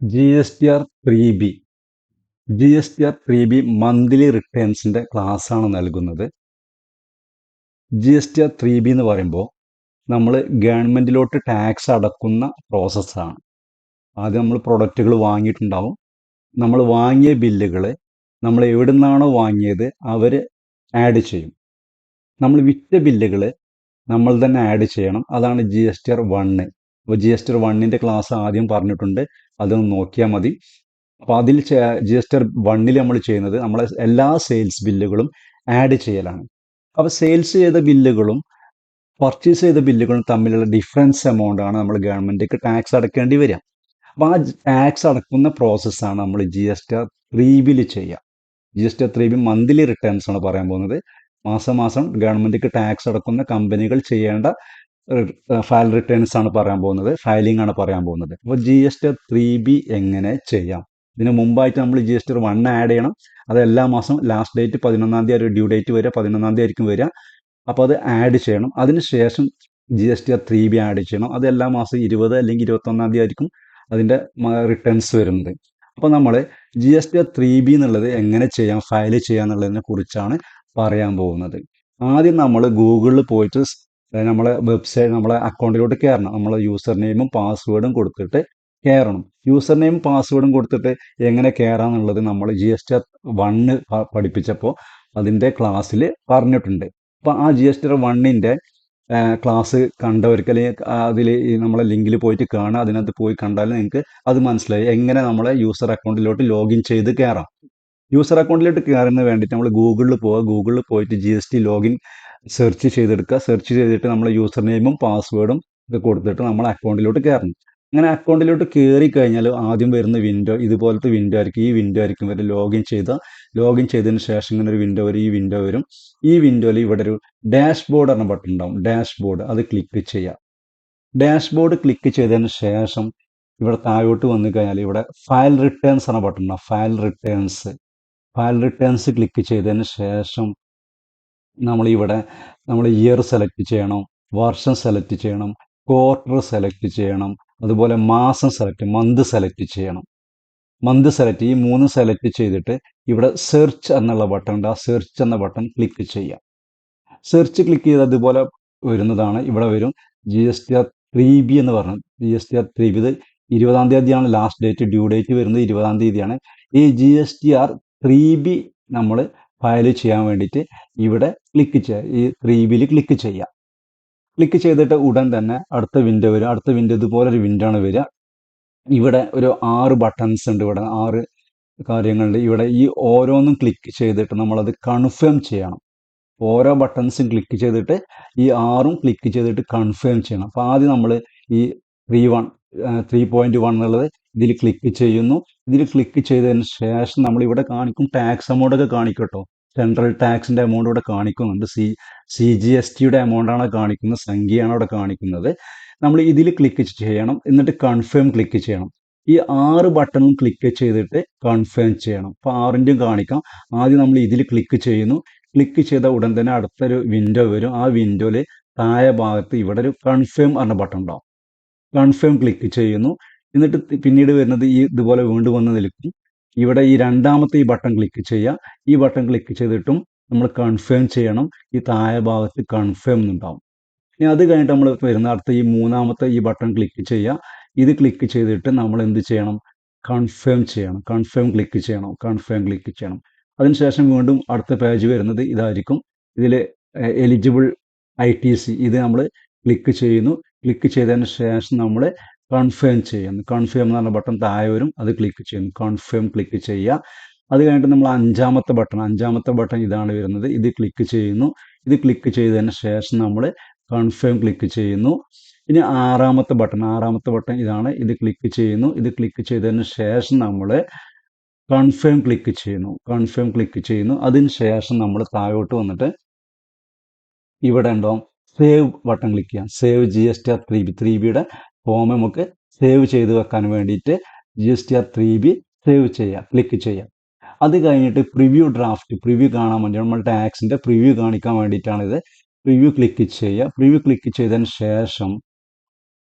GSTR 3B GSTR 3B monthly റിട്ടേൺസിൻ്റെ ക്ലാസ്സാണ് നൽകുന്നത്. GSTR 3B എന്ന് പറയുമ്പോൾ നമ്മൾ ഗവൺമെൻറ്റിലോട്ട് ടാക്സ് അടക്കുന്ന പ്രോസസ്സാണ്. ആദ്യം നമ്മൾ പ്രൊഡക്റ്റുകൾ വാങ്ങിയിട്ടുണ്ടാവും. നമ്മൾ വാങ്ങിയ ബില്ലുകൾ നമ്മൾ എവിടെ നിന്നാണോ വാങ്ങിയത് അവർ ആഡ് ചെയ്യും. നമ്മൾ വിറ്റ ബില്ലുകൾ നമ്മൾ തന്നെ ആഡ് ചെയ്യണം. അതാണ് GSTR 1. അപ്പോൾ GSTR 1ൻ്റെ ക്ലാസ് ആദ്യം പറഞ്ഞിട്ടുണ്ട്, അതൊന്ന് നോക്കിയാൽ മതി. അപ്പോൾ അതിൽ GSTR 1 നമ്മൾ ചെയ്യുന്നത് നമ്മളെ എല്ലാ സെയിൽസ് ബില്ലുകളും ആഡ് ചെയ്യലാണ്. അപ്പോൾ സെയിൽസ് ചെയ്ത ബില്ലുകളും പർച്ചേസ് ചെയ്ത ബില്ലുകളും തമ്മിലുള്ള ഡിഫറൻസ് എമൗണ്ട് ആണ് നമ്മൾ ഗവൺമെൻറ്റിക്ക് ടാക്സ് അടക്കേണ്ടി വരിക. അപ്പോൾ ആ ടാക്സ് അടക്കുന്ന പ്രോസസ്സാണ് നമ്മൾ GSTR 3B ചെയ്യുക. GSTR 3B മന്ത്ലി റിട്ടേൺസ് ആണ് പറയാൻ പോകുന്നത്. മാസം മാസം ഗവൺമെൻറ്റിക്ക് ടാക്സ് അടക്കുന്ന കമ്പനികൾ ചെയ്യേണ്ട ഫയൽ റിട്ടേൺസ് ആണ് പറയാൻ പോകുന്നത്, ഫയലിംഗ് ആണ് പറയാൻ പോകുന്നത്. അപ്പോൾ GSTR 3B എങ്ങനെ ചെയ്യാം? ഇതിന് മുമ്പായിട്ട് നമ്മൾ GSTR 1 ആഡ് ചെയ്യണം. അത് എല്ലാ മാസം ലാസ്റ്റ് ഡേറ്റ് 11-ാം തീയതി ഒരു ഡ്യൂ ഡേറ്റ് വരിക, 11-ാം തീയതി ആയിരിക്കും വരിക. അപ്പോൾ അത് ആഡ് ചെയ്യണം. അതിനുശേഷം GSTR 3B ആഡ് ചെയ്യണം. അത് എല്ലാ മാസം 20 അല്ലെങ്കിൽ 21-ാം തീയതി ആയിരിക്കും അതിൻ്റെ റിട്ടേൺസ് വരുന്നത്. അപ്പോൾ നമ്മൾ GSTR 3B എന്നുള്ളത് എങ്ങനെ ചെയ്യാം, ഫയൽ ചെയ്യാം എന്നുള്ളതിനെ കുറിച്ചാണ് പറയാൻ പോകുന്നത്. ആദ്യം നമ്മൾ ഗൂഗിളിൽ പോയിട്ട് നമ്മളെ വെബ്സൈറ്റ്, നമ്മളെ അക്കൗണ്ടിലോട്ട് കയറണം. നമ്മളെ യൂസർ നെയിമും പാസ്വേഡും കൊടുത്തിട്ട് കയറണം. യൂസർ നെയിമും പാസ്വേഡും കൊടുത്തിട്ട് എങ്ങനെ കയറാന്നുള്ളത് നമ്മൾ GSTR 1 പഠിപ്പിച്ചപ്പോൾ അതിൻ്റെ ക്ലാസ്സിൽ പറഞ്ഞിട്ടുണ്ട്. അപ്പോൾ ആ GSTR 1ൻ്റെ ക്ലാസ് കണ്ടവർക്ക്, അല്ലെങ്കിൽ അതിൽ നമ്മളെ ലിങ്കിൽ പോയിട്ട് കാണുക, അതിനകത്ത് പോയി കണ്ടാൽ നിങ്ങൾക്ക് അത് മനസ്സിലായി എങ്ങനെ നമ്മളെ യൂസർ അക്കൗണ്ടിലോട്ട് ലോഗിൻ ചെയ്ത് കയറാം. യൂസർ അക്കൗണ്ടിലോട്ട് കയറുന്നതിന് വേണ്ടിയിട്ട് നമ്മൾ ഗൂഗിളിൽ പോവുക. ഗൂഗിളിൽ പോയിട്ട് GST ലോഗിൻ സെർച്ച് ചെയ്തെടുക്കുക. സെർച്ച് ചെയ്തിട്ട് നമ്മൾ യൂസർ നെയിമും പാസ്വേഡും ഒക്കെ കൊടുത്തിട്ട് നമ്മൾ അക്കൗണ്ടിലോട്ട് കയറണം. അങ്ങനെ അക്കൗണ്ടിലോട്ട് കയറി കഴിഞ്ഞാൽ ആദ്യം വരുന്ന വിൻഡോ ഇതുപോലത്തെ വിൻഡോ ആയിരിക്കും. ഈ വിൻഡോ ആയിരിക്കും വരും. ലോഗിൻ ചെയ്തതിന് ശേഷം ഇങ്ങനെ ഒരു വിൻഡോ വരും. ഈ വിൻഡോ വരും. ഈ വിൻഡോയിൽ ഇവിടെ ഒരു ഡാഷ്ബോർഡ് എന്ന ബട്ടൺ ഉണ്ടാവും. ഡാഷ്ബോർഡ്, അത് ക്ലിക്ക് ചെയ്യുക. ഡാഷ്ബോർഡ് ക്ലിക്ക് ചെയ്തതിന് ശേഷം ഇവിടെ താഴോട്ട് വന്നു കഴിഞ്ഞാൽ ഇവിടെ ഫയൽ റിട്ടേൺസ് എന്ന ബട്ടൺ ഉണ്ടാവും. ഫയൽ റിട്ടേൺസ് ക്ലിക്ക് ചെയ്തതിന് ശേഷം നമ്മൾ ഇയർ സെലക്ട് ചെയ്യണം, വർഷം സെലക്ട് ചെയ്യണം, ക്വാർട്ടർ സെലക്ട് ചെയ്യണം, അതുപോലെ മാസം മന്ത് സെലക്ട് ചെയ്യണം. ഈ 3 സെലക്ട് ചെയ്തിട്ട് ഇവിടെ സെർച്ച് എന്നുള്ള ബട്ടൺ ഉണ്ട്. ആ സെർച്ച് എന്ന ബട്ടൺ ക്ലിക്ക് ചെയ്യാം. സെർച്ച് ക്ലിക്ക് ചെയ്ത് അതുപോലെ വരുന്നതാണ്. ഇവിടെ വരും GSTR 3B എന്ന് പറഞ്ഞു. GSTR 3B ഇത് 20-ാം തീയതിയാണ് ലാസ്റ്റ് ഡേറ്റ്. ഡ്യൂ ഡേറ്റ് വരുന്നത് 20-ാം തീയതിയാണ്. ഈ GSTR 3B നമ്മൾ ഫയൽ ചെയ്യാൻ വേണ്ടിയിട്ട് ഇവിടെ ക്ലിക്ക് ചെയ്യുക. ഈ 3Bയിൽ ക്ലിക്ക് ചെയ്യുക. ക്ലിക്ക് ചെയ്തിട്ട് ഉടൻ തന്നെ അടുത്ത വിൻഡോ വരും. അടുത്ത വിൻഡോ ഇതുപോലെ ഒരു വിൻഡോ ആണ് വരിക. ഇവിടെ ഒരു 6 ബട്ടൺസ് ഉണ്ട്. ഇവിടെ 6 കാര്യങ്ങളുണ്ട്. ഇവിടെ ഈ ഓരോന്നും ക്ലിക്ക് ചെയ്തിട്ട് നമ്മളത് കൺഫേം ചെയ്യണം. ഓരോ ബട്ടൺസും ക്ലിക്ക് ചെയ്തിട്ട് ഈ 6ഉം ക്ലിക്ക് ചെയ്തിട്ട് കൺഫേം ചെയ്യണം. അപ്പോൾ ആദ്യം നമ്മൾ ഈ 3.1 എന്നുള്ളത് ഇതിൽ ക്ലിക്ക് ചെയ്യുന്നു. ഇതിൽ ക്ലിക്ക് ചെയ്തതിന് ശേഷം നമ്മളിവിടെ കാണിക്കും ടാക്സ് എമൗണ്ട് ഒക്കെ കാണിക്കും കേട്ടോ. സെൻട്രൽ ടാക്സിൻ്റെ എമൗണ്ട് ഇവിടെ കാണിക്കുന്നുണ്ട്. CGSTയുടെ എമൗണ്ടാണ് കാണിക്കുന്നത്, സംഖ്യയാണ് അവിടെ കാണിക്കുന്നത്. നമ്മൾ ഇതിൽ ക്ലിക്ക് ചെയ്യണം. എന്നിട്ട് കൺഫേം ക്ലിക്ക് ചെയ്യണം. ഈ 6 ബട്ടണും ക്ലിക്ക് ചെയ്തിട്ട് കൺഫേം ചെയ്യണം. അപ്പോൾ 6ൻ്റെയും കാണിക്കാം. ആദ്യം നമ്മൾ ഇതിൽ ക്ലിക്ക് ചെയ്യുന്നു. ക്ലിക്ക് ചെയ്ത ഉടൻ തന്നെ അടുത്തൊരു വിൻഡോ വരും. ആ വിൻഡോയിൽ താഴെ ഭാഗത്ത് ഇവിടെ ഒരു കൺഫേം എന്ന ബട്ടൺ ഉണ്ടാവും. കൺഫേം ക്ലിക്ക് ചെയ്യുന്നു. എന്നിട്ട് പിന്നീട് വരുന്നത് ഇതുപോലെ വീണ്ടും വന്ന് നിൽക്കും. ഇവിടെ ഈ രണ്ടാമത്തെ ഈ ബട്ടൺ ക്ലിക്ക് ചെയ്യുക. ഈ ബട്ടൺ ക്ലിക്ക് ചെയ്തിട്ടും നമ്മൾ കൺഫേം ചെയ്യണം. ഈ താഴെ ഭാഗത്ത് കൺഫേം എന്നുണ്ടാവും. ഇനി അത് കഴിഞ്ഞിട്ട് നമ്മൾ വരുന്ന അടുത്ത ഈ 3-ാമത്തെ ഈ ബട്ടൺ ക്ലിക്ക് ചെയ്യുക. ഇത് ക്ലിക്ക് ചെയ്തിട്ട് നമ്മൾ എന്ത് ചെയ്യണം? കൺഫേം ക്ലിക്ക് ചെയ്യണം. അതിനുശേഷം വീണ്ടും അടുത്ത പേജ് വരുന്നത് ഇതായിരിക്കും. ഇതിൽ എലിജിബിൾ ITC ഇത് നമ്മൾ ക്ലിക്ക് ചെയ്യുന്നു. ക്ലിക്ക് ചെയ്തതിന് ശേഷം നമ്മൾ കൺഫേം എന്ന് പറഞ്ഞ ബട്ടൺ താഴെ വരും. അത് ക്ലിക്ക് ചെയ്യുന്നു. കൺഫേം ക്ലിക്ക് ചെയ്യുക. അത് കഴിഞ്ഞിട്ട് നമ്മൾ അഞ്ചാമത്തെ ബട്ടൺ ഇതാണ് വരുന്നത്. ഇത് ക്ലിക്ക് ചെയ്യുന്നു. ഇത് ക്ലിക്ക് ചെയ്തതിന് ശേഷം നമ്മൾ കൺഫേം ക്ലിക്ക് ചെയ്യുന്നു. ഇനി ആറാമത്തെ ബട്ടൺ ഇതാണ്. ഇത് ക്ലിക്ക് ചെയ്യുന്നു. ഇത് ക്ലിക്ക് ചെയ്തതിന് ശേഷം നമ്മൾ കൺഫേം ക്ലിക്ക് ചെയ്യുന്നു. അതിന് ശേഷം നമ്മൾ താഴോട്ട് വന്നിട്ട് ഇവിടെ ഉണ്ടാവും സേവ് ബട്ടൺ ക്ലിക്ക് ചെയ്യാം. സേവ് GSTR 3Bയുടെ ഫോം നമുക്ക് സേവ് ചെയ്ത് വെക്കാൻ വേണ്ടിയിട്ട് GSTR 3B ക്ലിക്ക് ചെയ്യാം. അത് കഴിഞ്ഞിട്ട് പ്രിവ്യൂ കാണാൻ വേണ്ടി നമ്മൾ ടാക്സിൻ്റെ പ്രിവ്യൂ കാണിക്കാൻ വേണ്ടിയിട്ടാണിത്. പ്രിവ്യൂ ക്ലിക്ക് ചെയ്യുക. പ്രിവ്യൂ ക്ലിക്ക് ചെയ്തതിന് ശേഷം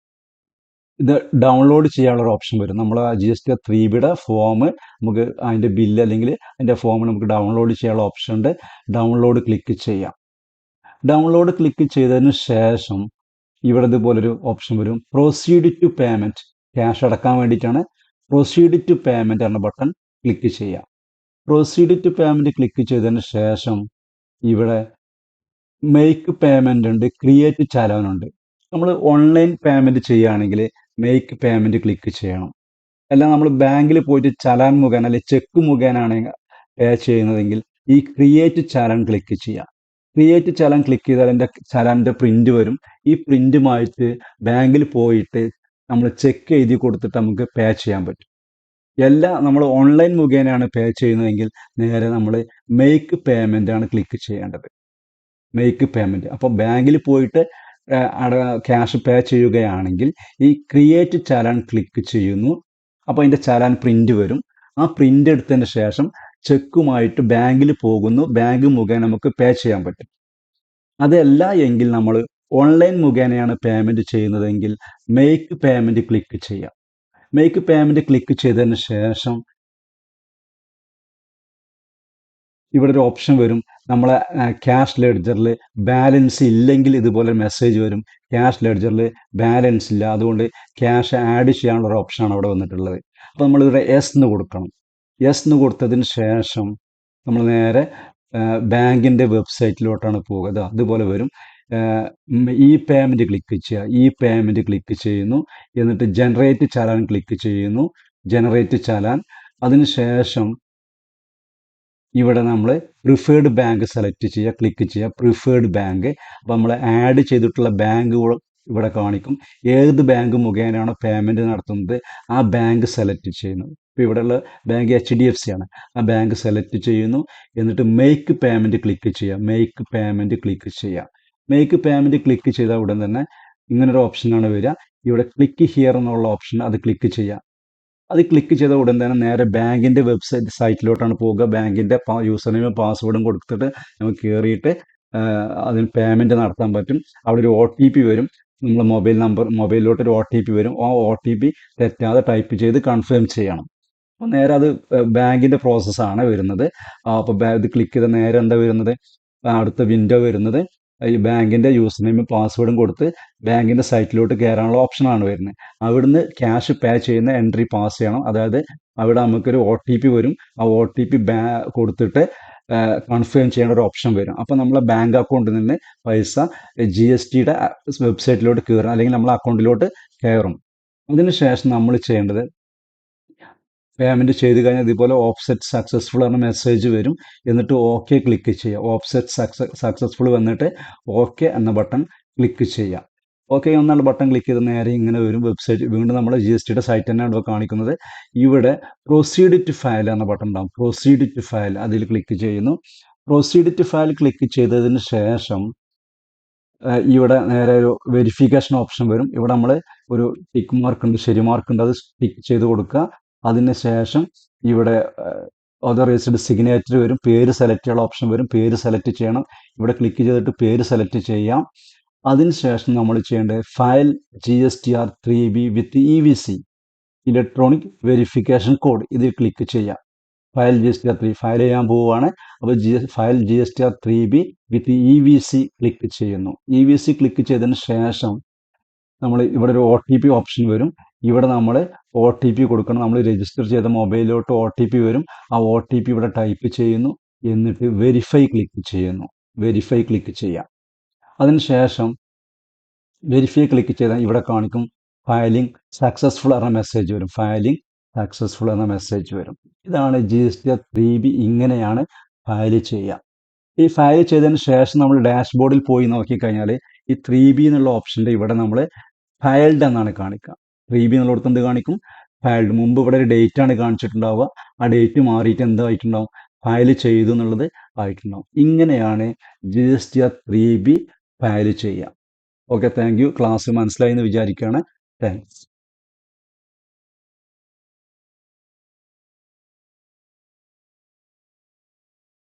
ഇത് ഡൗൺലോഡ് ചെയ്യാനുള്ള ഓപ്ഷൻ വരും. നമ്മൾ GST-3Bയുടെ ഫോം നമുക്ക് അതിൻ്റെ ബില്ല് അല്ലെങ്കിൽ അതിൻ്റെ ഫോം നമുക്ക് ഡൗൺലോഡ് ചെയ്യാനുള്ള ഓപ്ഷൻ ഉണ്ട്. ഡൗൺലോഡ് ക്ലിക്ക് ചെയ്യാം. ഡൗൺലോഡ് ക്ലിക്ക് ചെയ്തതിന് ശേഷം ഇവിടെ ഇതുപോലൊരു ഓപ്ഷൻ വരും. പ്രൊസീഡ് ടു പേയ്മെൻറ്റ്, ക്യാഷ് അടക്കാൻ വേണ്ടിയിട്ടാണ്. പ്രൊസീഡ് ടു പേയ്മെൻറ്റ് എന്ന ബട്ടൺ ക്ലിക്ക് ചെയ്യാം. പ്രൊസീഡ് ടു പേയ്മെൻറ്റ് ക്ലിക്ക് ചെയ്തതിന് ശേഷം ഇവിടെ മേക്ക് പേയ്മെൻ്റ് ഉണ്ട്, ക്രിയേറ്റ് ചലാൻ ഉണ്ട്. നമ്മൾ ഓൺലൈൻ പേയ്മെൻറ്റ് ചെയ്യുകയാണെങ്കിൽ മേക്ക് പേയ്മെൻറ്റ് ക്ലിക്ക് ചെയ്യണം. അല്ല നമ്മൾ ബാങ്കിൽ പോയിട്ട് ചലാൻ മുഖേന അല്ലെങ്കിൽ ചെക്ക് മുഖേനയാണ് പേ ചെയ്യുന്നതെങ്കിൽ ഈ ക്രിയേറ്റ് ചലാൻ ക്ലിക്ക് ചെയ്യാം. ക്രിയേറ്റ് ചലാൻ ക്ലിക്ക് ചെയ്താൽ എൻ്റെ ചലാൻ്റെ പ്രിൻ്റ് വരും. ഈ പ്രിൻ്റുമായിട്ട് ബാങ്കിൽ പോയിട്ട് നമ്മൾ ചെക്ക് എഴുതി കൊടുത്തിട്ട് നമുക്ക് പേ ചെയ്യാൻ പറ്റും. എല്ലാം നമ്മൾ ഓൺലൈൻ മുഖേനയാണ് പേ ചെയ്യുന്നതെങ്കിൽ നേരെ നമ്മൾ മേക്ക് പേയ്മെൻ്റ് ആണ് ക്ലിക്ക് ചെയ്യേണ്ടത്. Make payment. അപ്പോൾ ബാങ്കിൽ പോയിട്ട് ക്യാഷ് പേ ചെയ്യുകയാണെങ്കിൽ ഈ ക്രിയേറ്റ് ചലാൻ ക്ലിക്ക് ചെയ്യുന്നു. അപ്പോൾ അതിൻ്റെ ചലാൻ പ്രിൻ്റ് വരും. ആ പ്രിൻ്റ് എടുത്തതിന് ശേഷം ചെക്കുമായിട്ട് ബാങ്കിൽ പോകുന്നു. ബാങ്ക് മുഖേന നമുക്ക് പേ ചെയ്യാൻ പറ്റും. അതല്ല എങ്കിൽ നമ്മൾ ഓൺലൈൻ മുഖേനയാണ് പേയ്മെൻറ്റ് ചെയ്യുന്നതെങ്കിൽ മേക്ക് പേയ്മെൻറ്റ് ക്ലിക്ക് ചെയ്യാം. മേക്ക് പേയ്മെൻറ്റ് ക്ലിക്ക് ചെയ്തതിന് ശേഷം ഇവിടെ ഒരു ഓപ്ഷൻ വരും. നമ്മളെ ക്യാഷ് ലെഡ്ജറിൽ ബാലൻസ് ഇല്ലെങ്കിൽ ഇതുപോലെ മെസ്സേജ് വരും. ക്യാഷ് ലെഡ്ജറിൽ ബാലൻസ് ഇല്ല, അതുകൊണ്ട് ക്യാഷ് ആഡ് ചെയ്യാനുള്ള ഒരു ഓപ്ഷനാണ് അവിടെ വന്നിട്ടുള്ളത്. അപ്പോൾ നമ്മളിവിടെ എസ് എന്ന് കൊടുക്കണം. എസ് എന്ന് കൊടുത്തതിന് ശേഷം നമ്മൾ നേരെ ബാങ്കിൻ്റെ വെബ്സൈറ്റിലോട്ടാണ് പോകുക. അതുപോലെ വരും. ഈ പേയ്മെൻറ്റ് ക്ലിക്ക് ചെയ്യുക. ഈ പേയ്മെൻറ്റ് ക്ലിക്ക് ചെയ്യുന്നു. എന്നിട്ട് ജനറേറ്റ് ചലാൻ ക്ലിക്ക് ചെയ്യുന്നു. ജനറേറ്റ് ചലാൻ. അതിന് ശേഷം ഇവിടെ നമ്മൾ പ്രിഫേർഡ് ബാങ്ക് സെലക്ട് ചെയ്യുക, ക്ലിക്ക് ചെയ്യുക. Preferred bank. അപ്പോൾ നമ്മൾ ആഡ് ചെയ്തിട്ടുള്ള ബാങ്കുകൾ ഇവിടെ കാണിക്കും. ഏത് ബാങ്ക് മുഖേനയാണോ പേയ്മെൻറ്റ് നടത്തുന്നത് ആ ബാങ്ക് സെലക്ട് ചെയ്യുന്നു. ഇപ്പോൾ ഇവിടെയുള്ള ബാങ്ക് HDFC ആണ്. ആ ബാങ്ക് സെലക്ട് ചെയ്യുന്നു. എന്നിട്ട് മേക്ക് പേയ്മെൻറ്റ് ക്ലിക്ക് ചെയ്യുക. മേക്ക് പേയ്മെൻറ്റ് ക്ലിക്ക് ചെയ്യുക. മേക്ക് പേയ്മെൻറ്റ് ക്ലിക്ക് ചെയ്ത ഉടൻ തന്നെ ഇങ്ങനൊരു ഓപ്ഷനാണ് വരിക. ഇവിടെ ക്ലിക്ക് ഹിയർ എന്നുള്ള ഓപ്ഷൻ അത് ക്ലിക്ക് ചെയ്യുക. അത് ക്ലിക്ക് ചെയ്ത ഉടൻ തന്നെ നേരെ ബാങ്കിൻ്റെ സൈറ്റിലോട്ടാണ് പോകുക. ബാങ്കിൻ്റെ യൂസർ നെയിമും പാസ്വേഡും കൊടുത്തിട്ട് നമുക്ക് കയറിയിട്ട് അതിന് പേയ്മെൻറ്റ് നടത്താൻ പറ്റും. അവിടെ ഒരു OTP വരും. നമ്മൾ മൊബൈലിലോട്ട് ഒരു OTP വരും. ആ OTP തെറ്റാതെ ടൈപ്പ് ചെയ്ത് കൺഫേം ചെയ്യണം. അപ്പോൾ നേരെ അത് ബാങ്കിൻ്റെ പ്രോസസ്സാണ് വരുന്നത്. അപ്പോൾ ഇത് ക്ലിക്ക് ചെയ്ത നേരെ എന്താ വരുന്നത്, അടുത്ത വിൻഡോ വരുന്നത് ഈ ബാങ്കിൻ്റെ യൂസർ നെയിമും പാസ്വേഡും കൊടുത്ത് ബാങ്കിൻ്റെ സൈറ്റിലോട്ട് കയറാനുള്ള ഓപ്ഷനാണ് വരുന്നത്. അവിടുന്ന് ക്യാഷ് പേ ചെയ്യുന്ന എൻട്രി പാസ് ചെയ്യണം. അതായത് അവിടെ നമുക്കൊരു OTP വരും. ആ OTP കൊടുത്തിട്ട് കൺഫേം ചെയ്യേണ്ട ഒരു ഓപ്ഷൻ വരും. അപ്പോൾ നമ്മളെ ബാങ്ക് അക്കൗണ്ടിൽ നിന്ന് പൈസ GSTയുടെ വെബ്സൈറ്റിലോട്ട് കയറും, അല്ലെങ്കിൽ നമ്മളെ അക്കൗണ്ടിലോട്ട് കയറും. അതിനുശേഷം നമ്മൾ ചെയ്യേണ്ടത് പേയ്മെൻറ്റ് ചെയ്ത് കഴിഞ്ഞാൽ ഇതുപോലെ ഓഫ്സെറ്റ് സക്സസ്ഫുൾ എന്ന മെസ്സേജ് വരും. എന്നിട്ട് ഓക്കെ ക്ലിക്ക് ചെയ്യുക. ഓഫ്സെറ്റ് സക്സസ്ഫുൾ വന്നിട്ട് ഓക്കെ എന്ന ബട്ടൺ ക്ലിക്ക് ചെയ്യുക. ഓക്കെ എന്നുള്ള ബട്ടൺ ക്ലിക്ക് ചെയ്ത് നേരെ ഇങ്ങനെ വരും വെബ്സൈറ്റ്. വീണ്ടും നമ്മൾ GSTയുടെ സൈറ്റ് തന്നെയാണ് ഇവിടെ കാണിക്കുന്നത്. ഇവിടെ പ്രൊസീഡ് ടു ഫയൽ എന്ന ബട്ടൺ ഉണ്ടാകും. പ്രൊസീഡ് ടു ഫയൽ അതിൽ ക്ലിക്ക് ചെയ്യുന്നു. പ്രൊസീഡ് ടു ഫയൽ ക്ലിക്ക് ചെയ്തതിന് ശേഷം ഇവിടെ നേരെ ഒരു വെരിഫിക്കേഷൻ ഓപ്ഷൻ വരും. ഇവിടെ നമ്മൾ ഒരു ടിക്ക് മാർക്ക് ഉണ്ട്, ശരി മാർക്ക് ഉണ്ട്, അത് ടിക്ക് ചെയ്ത് കൊടുക്കുക. അതിന് ശേഷം ഇവിടെ ഓതറൈസ്ഡ് സിഗ്നേച്ചർ വരും. പേര് സെലക്ട് ചെയ്യാനുള്ള ഓപ്ഷൻ വരും. പേര് സെലക്ട് ചെയ്യണം. ഇവിടെ ക്ലിക്ക് ചെയ്തിട്ട് പേര് സെലക്ട് ചെയ്യാം. അതിനുശേഷം നമ്മൾ ചെയ്യേണ്ടത് ഫയൽ GSTR-3B വിത്ത് EVC ഇലക്ട്രോണിക് വെരിഫിക്കേഷൻ കോഡ് ഇതിൽ ക്ലിക്ക് ചെയ്യാം. ഫയൽ GSTR-3 ഫയൽ ചെയ്യാൻ പോവുകയാണ്. അപ്പോൾ ഫയൽ GSTR-3B വിത്ത് EVC ക്ലിക്ക് ചെയ്യുന്നു. EVC ക്ലിക്ക് ചെയ്തതിന് ശേഷം നമ്മൾ ഇവിടെ ഒരു OTP ഓപ്ഷൻ വരും. ഇവിടെ നമ്മൾ OTP കൊടുക്കണം. നമ്മൾ രജിസ്റ്റർ ചെയ്ത മൊബൈലിലോട്ട് OTP വരും. ആ OTP ഇവിടെ ടൈപ്പ് ചെയ്യുന്നു. എന്നിട്ട് വെരിഫൈ ക്ലിക്ക് ചെയ്യുന്നു. വെരിഫൈ ക്ലിക്ക് ചെയ്യാം. അതിനുശേഷം വെരിഫൈ ക്ലിക്ക് ചെയ്താൽ ഇവിടെ കാണിക്കും ഫയലിംഗ് സക്സസ്ഫുൾ എന്ന മെസ്സേജ് വരും. ഫയലിംഗ് സക്സസ്ഫുൾ എന്ന മെസ്സേജ് വരും. ഇതാണ് GSTR-3B. ഇങ്ങനെയാണ് ഫയൽ ചെയ്യുക. ഈ ഫയൽ ചെയ്തതിന് ശേഷം നമ്മൾ ഡാഷ്ബോർഡിൽ പോയി നോക്കിക്കഴിഞ്ഞാൽ ഈ 3B എന്നുള്ള ഓപ്ഷൻ്റെ ഇവിടെ നമ്മൾ ഫയൽഡ് എന്നാണ് കാണിക്കുക. 3B എന്നുള്ളിടത്ത് എന്ത് കാണിക്കും, ഫയൽഡ്. മുമ്പ് ഇവിടെ ഒരു ഡേറ്റ് ആണ് കാണിച്ചിട്ടുണ്ടാവുക. ആ ഡേറ്റ് മാറിയിട്ട് എന്തായിട്ടുണ്ടാവും, ഫയൽ ചെയ്തു എന്നുള്ളത് ആയിട്ടുണ്ടാവും. ഇങ്ങനെയാണ് GSTR-3B ഫയൽ ചെയ്യുക. Okay, thank you. ക്ലാസ് മനസ്സിലായി എന്ന് വിചാരിക്കുകയാണ്. താങ്ക്സ്.